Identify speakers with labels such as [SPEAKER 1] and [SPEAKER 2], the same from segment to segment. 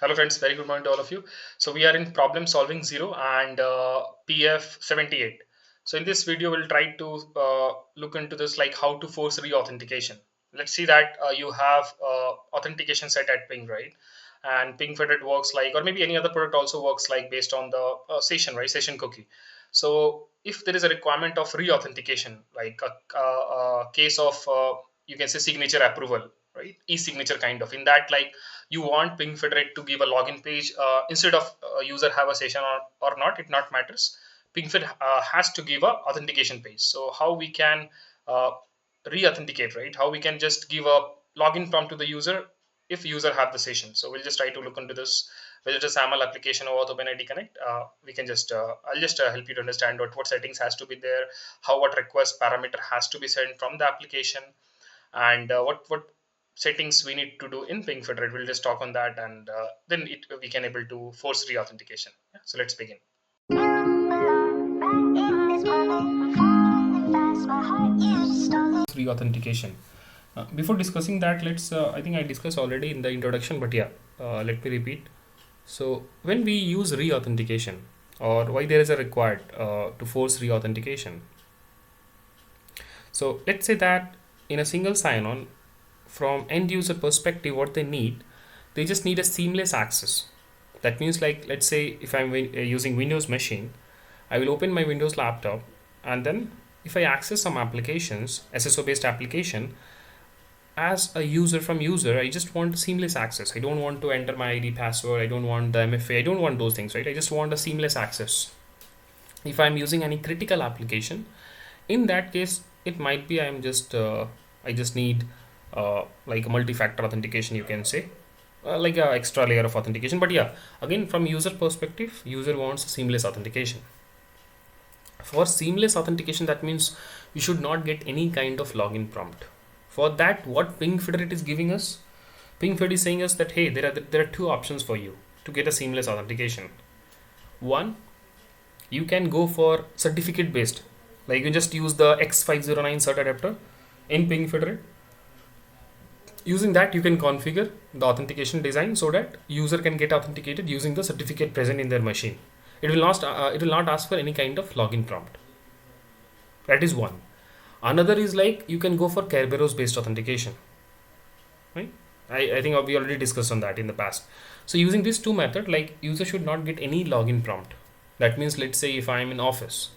[SPEAKER 1] Hello friends, very good morning to all of you. So we are in problem solving 0 and PF 78. So in this video we'll try to look into this, like how to force re-authentication. Let's see that you have authentication set at Ping, right? And Pingfederate works like, or maybe any other product also works like based on the session, right? Session cookie. So if there is a requirement of re-authentication, like a case of you can say signature approval, right? E-signature kind of. In that, like you want Pingfederate to give a login page instead of user have a session or not, it not matters. Pingfed has to give a authentication page. So how we can uh, re-authenticate, right? How we can just give a login prompt to the user if user have the session. So we'll just try to look into this, whether it's a SAML application or with OpenID Connect. We can just I'll just help you to understand what settings has to be there, how what request parameter has to be sent from the application, and what settings we need to do in Pingfederate. We'll just talk on that, and then we can able to force re-authentication. Yeah, so let's begin. Re-authentication. Before discussing that, let's I think I discussed already in the introduction, but yeah, let me repeat. So when we use re-authentication, or why there is a required to force re-authentication. So let's say that in a single sign-on, from end user perspective, what they just need a seamless access. That means, like, let's say if I'm using Windows machine, I will open my Windows laptop, and then if I access some applications, SSO based application, as a user from user, I just want seamless access. I don't want to enter my ID password, I don't want the MFA, I don't want those things, right? I just want a seamless access. If I'm using any critical application, in that case it might be I just need like a multi-factor authentication, you can say, like a extra layer of authentication. But yeah, again, from user perspective, user wants seamless authentication. For seamless authentication, that means you should not get any kind of login prompt. For that, what Pingfederate is giving us, Pingfederate is saying us that hey, there are two options for you to get a seamless authentication. One, you can go for certificate based, like you just use the X509 cert adapter in Pingfederate. Using that, you can configure the authentication design so that user can get authenticated using the certificate present in their machine. It will not ask for any kind of login prompt. That is one. Another is like you can go for Kerberos based authentication, right? I think we already discussed on that in the past. So using these two methods, like user should not get any login prompt. That means, let's say if I'm in office,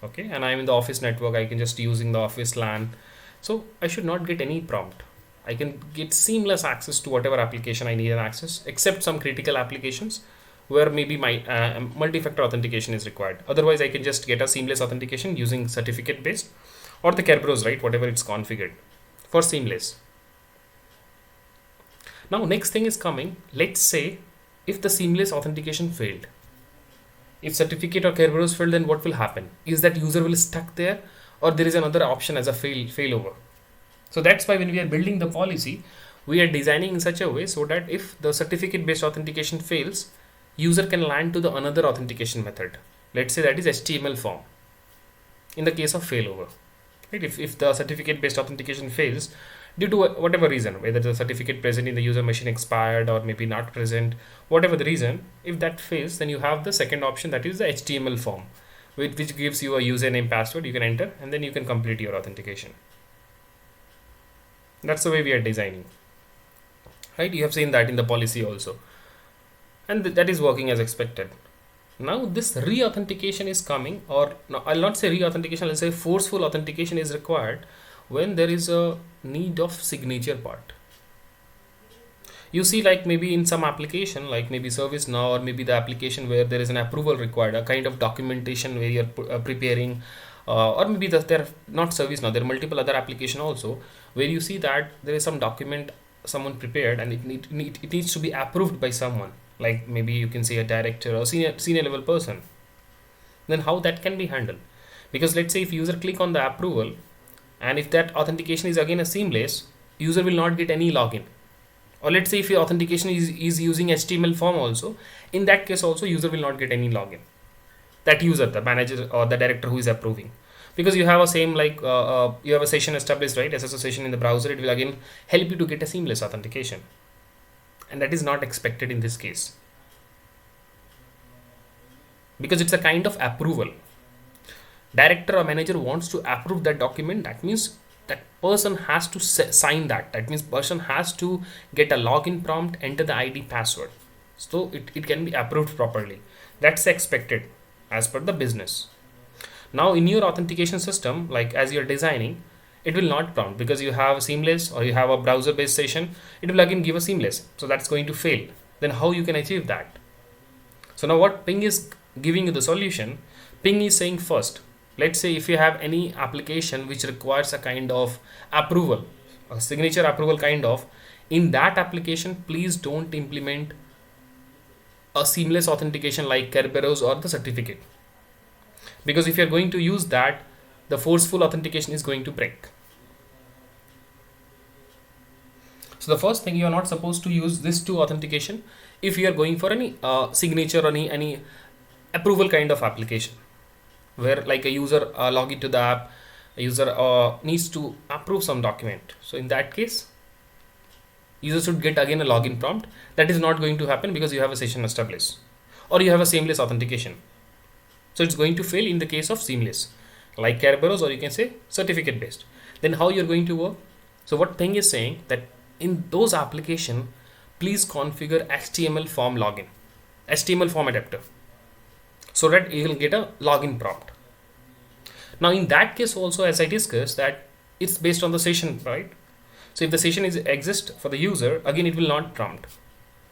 [SPEAKER 1] okay, and I'm in the office network, I can just using the office LAN. So I should not get any prompt. I can get seamless access to whatever application I need an access, except some critical applications where maybe my multi-factor authentication is required. Otherwise, I can just get a seamless authentication using certificate based or the Kerberos, right? Whatever it's configured for seamless. Now, next thing is coming. Let's say if the seamless authentication failed, if certificate or Kerberos failed, then what will happen? Is that user will stuck there, or there is another option as a failover? So that's why when we are building the policy, we are designing in such a way so that if the certificate based authentication fails, user can land to the another authentication method. Let's say that is HTML form in the case of failover. Right? If the certificate based authentication fails due to whatever reason, whether the certificate present in the user machine expired or maybe not present, whatever the reason, if that fails, then you have the second option, that is the HTML form, which gives you a username, password you can enter, and then you can complete your authentication. That's the way we are designing, right? You have seen that in the policy also, and that is working as expected. Now this re-authentication is coming, or no, I'll not say re-authentication, I'll say forceful authentication is required when there is a need of signature part. You see, like maybe in some application, like maybe ServiceNow, or maybe the application where there is an approval required, a kind of documentation where you're preparing, or maybe they're not ServiceNow, there are multiple other application also where you see that there is some document someone prepared and it needs to be approved by someone, like maybe you can say a director or senior level person. Then how that can be handled? Because let's say if user click on the approval, and if that authentication is again a seamless, user will not get any login. Or let's say if your authentication is using HTML form also, in that case also user will not get any login. That user, the manager or the director who is approving, because you have a same like you have a session established, right? SSO session in the browser, it will again help you to get a seamless authentication. and that is not expected in this case because it's a kind of approval. Director or manager wants to approve that document, that means that person has to sign that means person has to get a login prompt, enter the ID password, so it can be approved properly. That's expected as per the business. Now in your authentication system, like as you're designing, it will not prompt because you have seamless or you have a browser based session, it will again give a seamless, so that's going to fail. Then how you can achieve that? So now what Ping is giving you the solution. Ping is saying first, let's say if you have any application which requires a kind of approval, a signature approval kind of, in that application please don't implement a seamless authentication like Kerberos or the certificate, because if you're going to use that, the forceful authentication is going to break. So the first thing, you are not supposed to use this two authentication if you are going for any signature or any approval kind of application where like a user log into the app, a user needs to approve some document. So in that case, user should get again a login prompt. That is not going to happen because you have a session established or you have a seamless authentication. So it's going to fail in the case of seamless, like Kerberos, or you can say certificate based. Then how you're going to work? So what Ping is saying that in those application, please configure HTML form login, HTML form adapter, so that you will get a login prompt. Now in that case also, as I discussed, that it's based on the session, right? So if the session is exist for the user, again it will not prompt.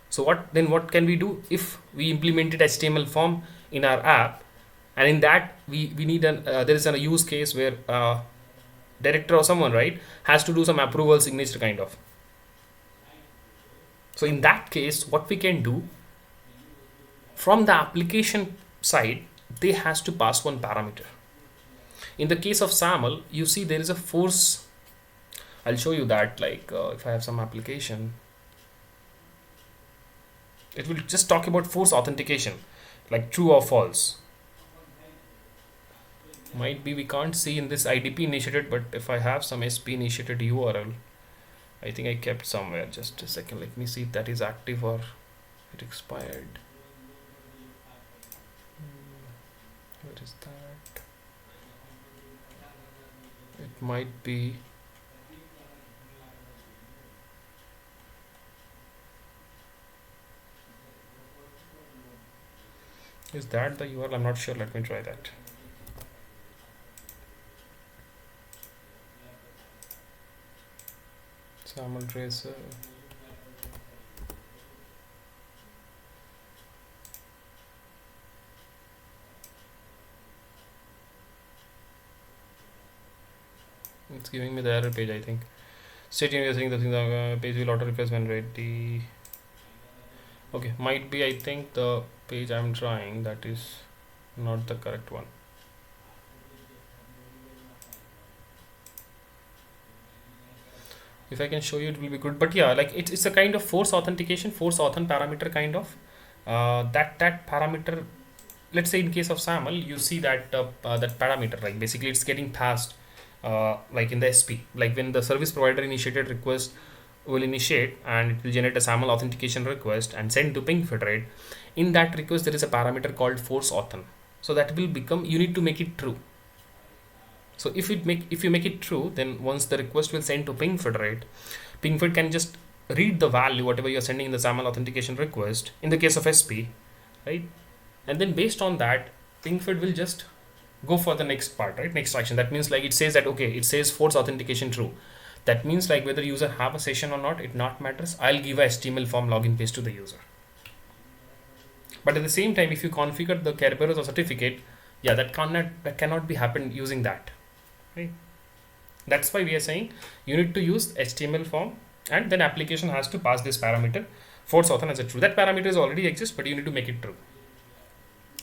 [SPEAKER 1] So what can we do if we implemented HTML form in our app, and in that we need there is a use case where director or someone, right, has to do some approval signature kind of. So in that case, what we can do, from the application side, they has to pass one parameter. In the case of SAML, you see there is a force. I'll show you that, like if I have some application, it will just talk about force authentication, like true or false. Might be we can't see in this IDP initiated, but if I have some SP initiated URL, I think I kept somewhere. Just a second, let me see if that is active or it expired. Where is that? It might be. Is that the URL? I'm not sure. Let me try that. SAML tracer. It's giving me the error page, I think. Stating you're saying the page will auto refresh when ready. Okay, might be, I think the page I'm trying, that is not the correct one. If I can show you, it will be good. But yeah, like it's a kind of force authentication, force authent parameter kind of. That parameter, let's say in case of SAML, you see that that parameter, like basically it's getting passed like in the SP, like when the service provider initiated request will initiate and it will generate a SAML authentication request and send to Pingfederate. In that request, there is a parameter called force authent. So that will become, you need to make it true. So if you make it true, then once the request will send to Pingfederate, Pingfederate can just read the value, whatever you're sending in the SAML authentication request, in the case of SP, right? And then based on that, Pingfederate will just go for the next part, right? Next action. That means like it says that, okay, it says force authentication true. That means like whether user have a session or not, it not matters. I'll give a HTML form login page to the user. But at the same time, if you configure the Kerberos or certificate, yeah, that cannot be happened using that. Right? That's why we are saying you need to use HTML form, and then application has to pass this parameter force authent as a true. That parameter is already exists, but you need to make it true.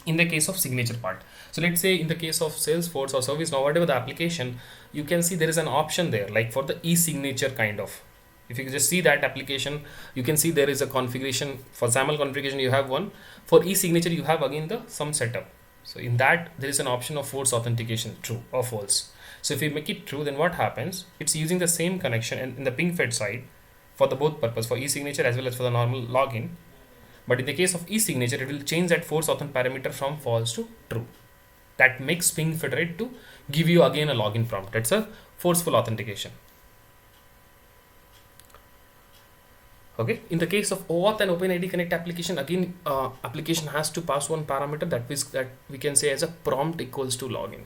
[SPEAKER 1] In the case of signature part, so let's say in the case of Salesforce or ServiceNow, whatever the application, you can see there is an option there, like for the e-signature kind of. If you just see that application, you can see there is a configuration for SAML configuration. You have one for e-signature. You have again the some setup. So in that there is an option of force authentication, true or false. So if you make it true, then what happens? It's using the same connection, and in the Pingfed side, for the both purpose, for e-signature as well as for the normal login. But in the case of e-signature, it will change that force authent parameter from false to true. That makes Pingfederate to give you again a login prompt. That's a forceful authentication. Okay. In the case of OAuth and OpenID Connect application, again, application has to pass one parameter that we can say as a prompt equals to login.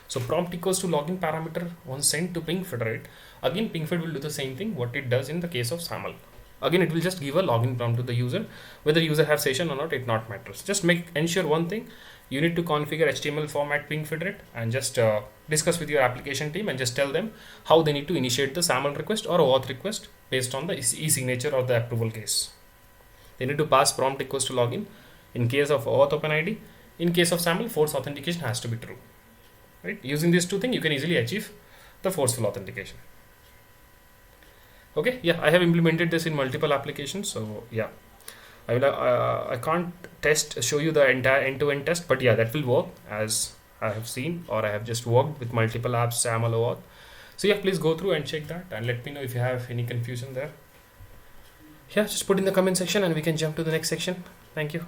[SPEAKER 1] So prompt equals to login parameter once sent to Pingfederate. Again, Pingfed will do the same thing what it does in the case of SAML. Again, it will just give a login prompt to the user. Whether user have session or not, it not matters. Just ensure one thing. You need to configure HTML format Pingfederate and just discuss with your application team and just tell them how they need to initiate the SAML request or OAuth request based on the e-signature or the approval case. They need to pass prompt equals to login. In case of OAuth OpenID, in case of SAML, force authentication has to be true. Right? Using these two things, you can easily achieve the forceful authentication. Okay, yeah, I have implemented this in multiple applications. So yeah, I can't show you the entire end-to-end test, but yeah, that will work as I have seen, or I have just worked with multiple apps, SAML, OAuth. So yeah, please go through and check that and let me know if you have any confusion there. Yeah, just put in the comment section and we can jump to the next section. Thank you.